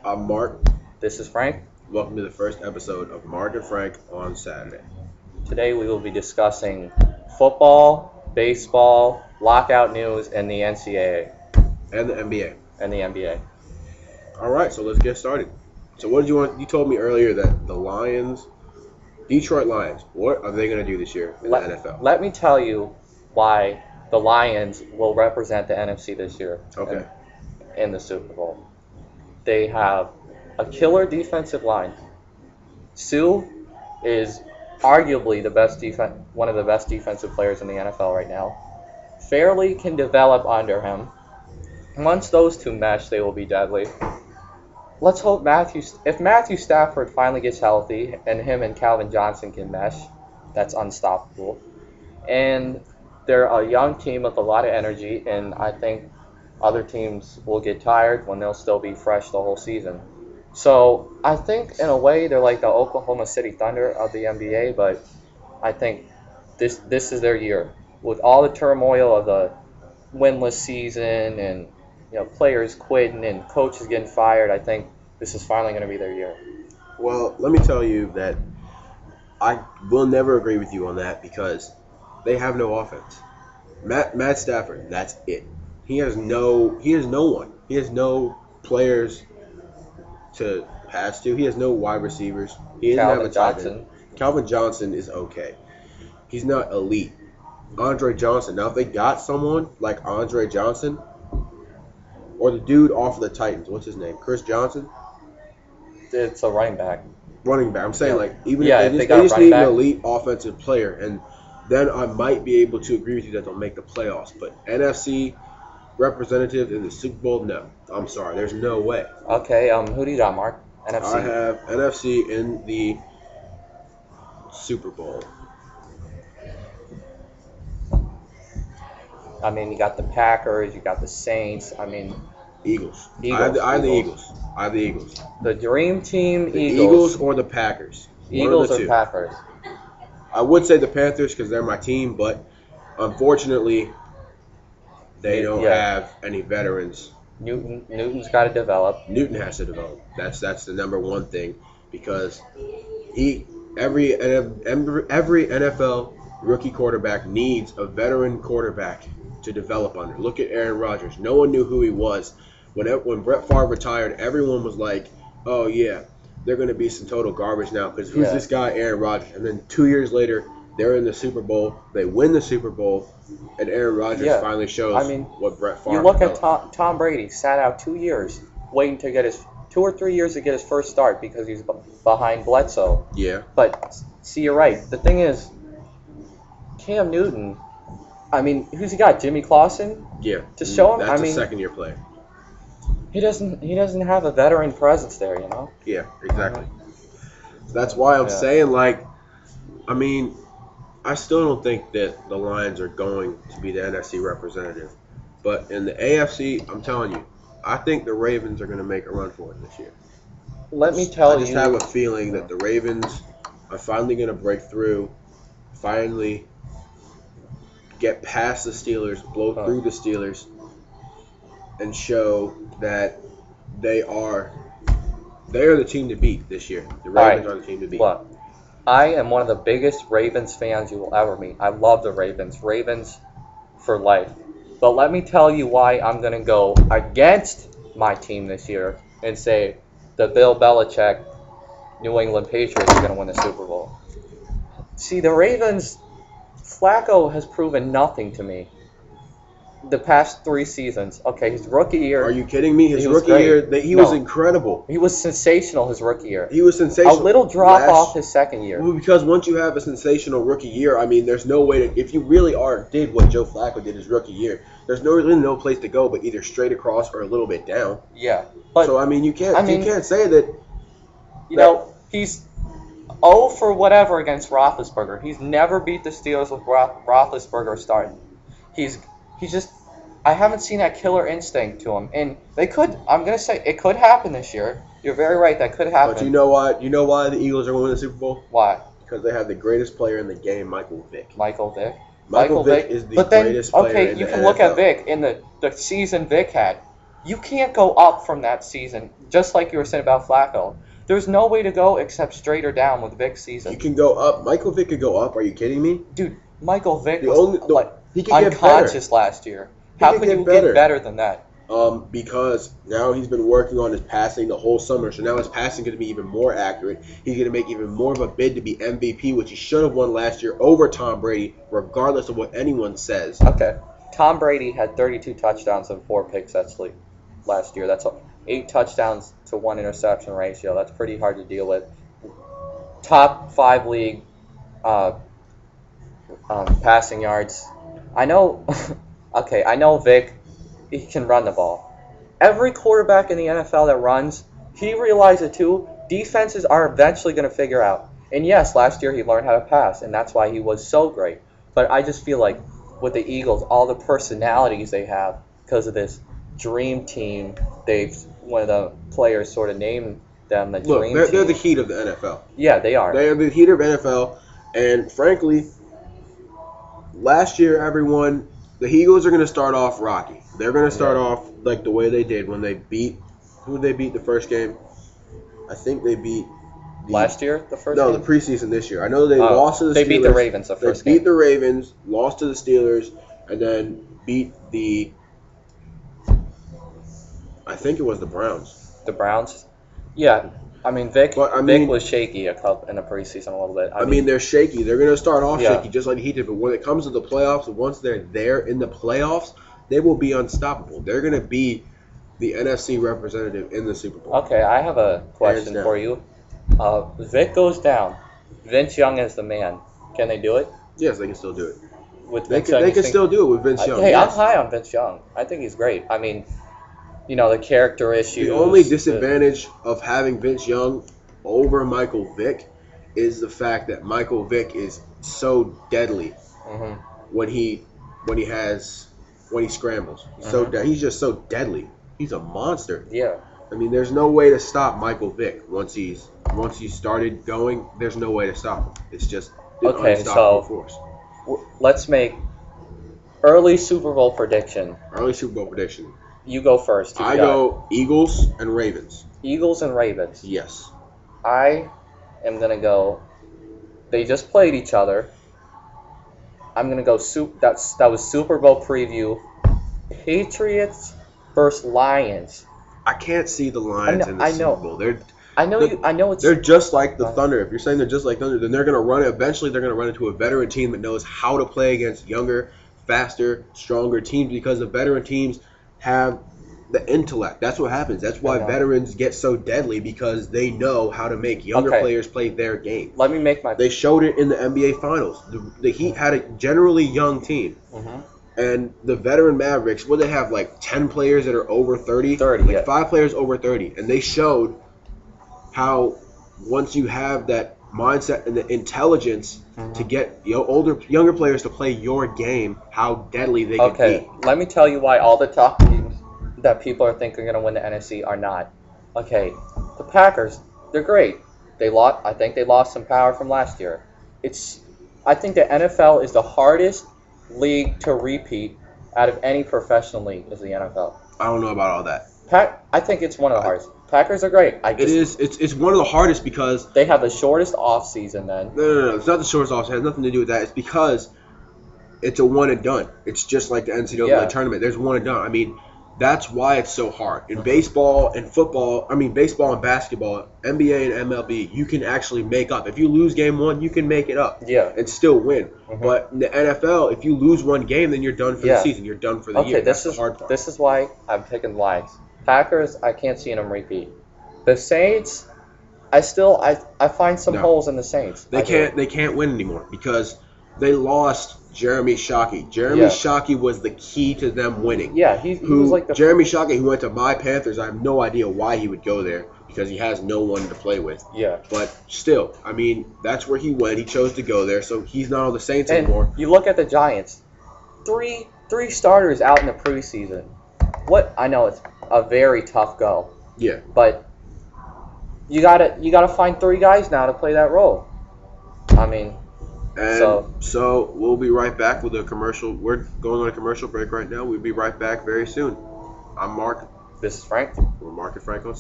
I'm Mark. This is Frank. Welcome to the first episode of Mark and Frank on Saturday. Today we will be discussing football, baseball, lockout news, and the NCAA And the NBA. and the NBA. All right, so let's get started. So what did you want? You told me earlier that the Lions, Detroit Lions, what are they going to do this year in the NFL? Let me tell you why the Lions will represent the NFC this year Okay. in the Super Bowl. They have a killer defensive line. Sue is arguably one of the best defensive players in the NFL right now. Fairley can develop under him. Once those two mesh, they will be deadly. Let's hope if Matthew Stafford finally gets healthy and him and Calvin Johnson can mesh, that's unstoppable. And they're a young team with a lot of energy, and I think other teams will get tired when they'll still be fresh the whole season. So I think in a way they're like the Oklahoma City Thunder of the NBA, but I think this is their year. With all the turmoil of the winless season and players quitting and coaches getting fired, I think this is finally going to be their year. Well, let me tell you that I will never agree with you on that because they have no offense. Matt Stafford, that's it. He has no one. He has no players to pass to. He has no wide receivers. He doesn't have a tight end. Calvin Johnson is okay. He's not elite. Andre Johnson. Now, if they got someone like Andre Johnson or the dude off of the Titans, what's his name? Chris Johnson? It's a running back. Running back. I'm saying, if they just need an elite offensive player, and then I might be able to agree with you that they'll make the playoffs. But NFC representative in the Super Bowl, no. I'm sorry. There's no way. Okay, who do you got, Mark? NFC. I have NFC in the Super Bowl. I mean, you got the Packers, you got the Saints. I mean, Eagles. I have the Eagles. I have the Eagles. The dream team, the Eagles or the Packers. Eagles or Packers. I would say the Panthers because they're my team, but unfortunately, they don't have any veterans. Newton's got to develop. Newton has to develop. That's the number one thing because every NFL rookie quarterback needs a veteran quarterback to develop under. Look at Aaron Rodgers. No one knew who he was. When Brett Favre retired, everyone was like, oh, yeah, they're going to be some total garbage now because who's this guy, Aaron Rodgers? And then 2 years later, they're in the Super Bowl. They win the Super Bowl, and Aaron Rodgers finally shows what Brett Favre You look at Tom Brady, sat out 2 years waiting to get his 2 or 3 years to get his first start because he's behind Bledsoe. Yeah. But, see, you're right. The thing is, Cam Newton, I mean, who's he got? Jimmy Clausen? Yeah. To show him? That's a second-year player. He doesn't have a veteran presence there, you know? Yeah, exactly. That's why I'm saying, I still don't think that the Lions are going to be the NFC representative. But in the AFC, I'm telling you, I think the Ravens are going to make a run for it this year. Let me tell you. I just have a feeling that the Ravens are finally going to break through, finally get past the Steelers, blow through the Steelers, and show that they are the team to beat this year. The Ravens are the team to beat. Look, I am one of the biggest Ravens fans you will ever meet. I love the Ravens. Ravens for life. But let me tell you why I'm going to go against my team this year and say the Bill Belichick New England Patriots are going to win the Super Bowl. See, the Ravens, Flacco has proven nothing to me the past 3 seasons. Okay, his rookie year. Are you kidding me? His rookie year, he was incredible. He was sensational his rookie year. He was sensational. A little drop off his second year. Well, because once you have a sensational rookie year, I mean, there's no way to, if you really did what Joe Flacco did his rookie year, there's really no place to go but either straight across or a little bit down. Yeah. But, so, you can't say that. He's 0 for whatever against Roethlisberger. He's never beat the Steelers with Roethlisberger starting. He's just, I haven't seen that killer instinct to him. And I'm going to say, it could happen this year. You're very right, that could happen. But you know why the Eagles are going to win the Super Bowl? Why? Because they have the greatest player in the game, Michael Vick. Michael Vick? Michael Vick is the greatest player in the Okay, you can look at Vick in the season Vick had. You can't go up from that season, just like you were saying about Flacco. There's no way to go except straight or down with Vic's You season. can go up. Michael Vick could go up. Are you kidding me? Dude, Michael Vick The was only like he could get better. unconscious last year. He How could can get you better. get better than that? Because now he's been working on his passing the whole summer, so now his passing going to be even more accurate. He's going to make even more of a bid to be MVP, which he should have won last year over Tom Brady, regardless of what anyone says. Okay. Tom Brady had 32 touchdowns and 4 picks last year. That's 8 touchdowns to 1 interception ratio. That's pretty hard to deal with. Top 5 league passing yards. I know. Okay, I know Vic. He can run the ball. Every quarterback in the NFL that runs, he realized it too. Defenses are eventually going to figure out. And yes, last year he learned how to pass, and that's why he was so great. But I just feel like with the Eagles, all the personalities they have because of this dream team, one of the players sort of named them the dream team. They're the heat of the NFL. Yeah, they are. They are the heat of NFL, and frankly, last year the Eagles are going to start off rocky. They're going to start off like the way they did when they beat. Who did they beat the first game? I think they beat. Last year, the first No, game? the preseason this year. I know they lost to the Steelers. They beat the Ravens the first They game. beat the Ravens, lost to the Steelers, and then beat I think it was the Browns. The Browns? Yeah. I mean, Vic was shaky in the preseason a little bit. I mean, they're shaky. They're going to start off Yeah. shaky just like he did. But when it comes to the playoffs, once they're there in the playoffs, they will be unstoppable. They're going to be the NFC representative in the Super Bowl. Okay, I have a question Hands down. for you. Vic goes down. Vince Young is the man. Can they do it? Yes, they can still do it. With They Vince can, Young, they you can think- still do it with Vince Young. Hey, yes. I'm high on Vince Young. I think he's great. I mean, the character issues. The only disadvantage of having Vince Young over Michael Vick is the fact that Michael Vick is so deadly Mhm. when he scrambles. So he's just so deadly. He's a monster. Yeah. I mean, there's no way to stop Michael Vick once he's started going. There's no way to stop him. It's just an Okay, unstoppable so- force. Let's make early Super Bowl prediction. Early Super Bowl prediction. You go first. Who you I got? go Eagles and Ravens. Eagles and Ravens. Yes. I am going to go. They just played each other. I'm going to go. That was Super Bowl preview. Patriots versus Lions. I can't see the Lions in the I Super know. Bowl. I know it's. They're just like the Thunder. If you're saying they're just like Thunder, then they're going to run. Eventually, they're going to run into a veteran team that knows how to play against younger, faster, stronger teams because the veteran teams have the intellect. That's what happens. That's why I know. veterans get so deadly because they know how to make younger Okay. players play their game. Let me make my. They showed it in the NBA Finals. The Heat had a generally young team. Mhm. And the veteran Mavericks, they have like 10 players that are over 30? 30, like yeah. 5 players over 30. And they showed how once you have that mindset and the intelligence to get younger players to play your game, how deadly they can Okay, let me tell you why all the top teams that people are thinking are going to win the NFC are not. Okay, the Packers, they're great. I think they lost some power from last year. I think the NFL is the hardest league to repeat out of any professional league is the NFL. I don't know about all that. I think it's one of the hardest. Packers are great. It is. It's one of the hardest because They have the shortest off season then. no. It's not the shortest off. It has nothing to do with that. It's because it's a one and done. It's just like the NCAA Yeah. tournament. There's one and done. I mean, that's why it's so hard. In baseball and football, baseball and basketball, NBA and MLB, you can actually make up. If you lose game 1, you can make it up Yeah. and still win. Mhm. But in the NFL, if you lose one game, then you're done for Yeah. the season. You're done for the Okay, year. this That's the hard part. This is why I'm picking Lions. Packers, I can't see them repeat. The Saints, I find some No. holes in the Saints. I do. They can't win anymore because they lost Jeremy Shockey. Jeremy Yeah. Shockey was the key to them winning. Yeah, he was like the Jeremy Shockey, who went to my Panthers, I have no idea why he would go there because he has no one to play with. yeah. But still, that's where he went. He chose to go there, so he's not on the Saints anymore. And you look at the Giants, three starters out in the preseason. I know it's a very tough go, Yeah. but you gotta find 3 guys now to play that role. I mean, And so we'll be right back with a commercial. We're going on a commercial break right now. We'll be right back very soon. I'm Mark. This is Frank. We're Market Franklin.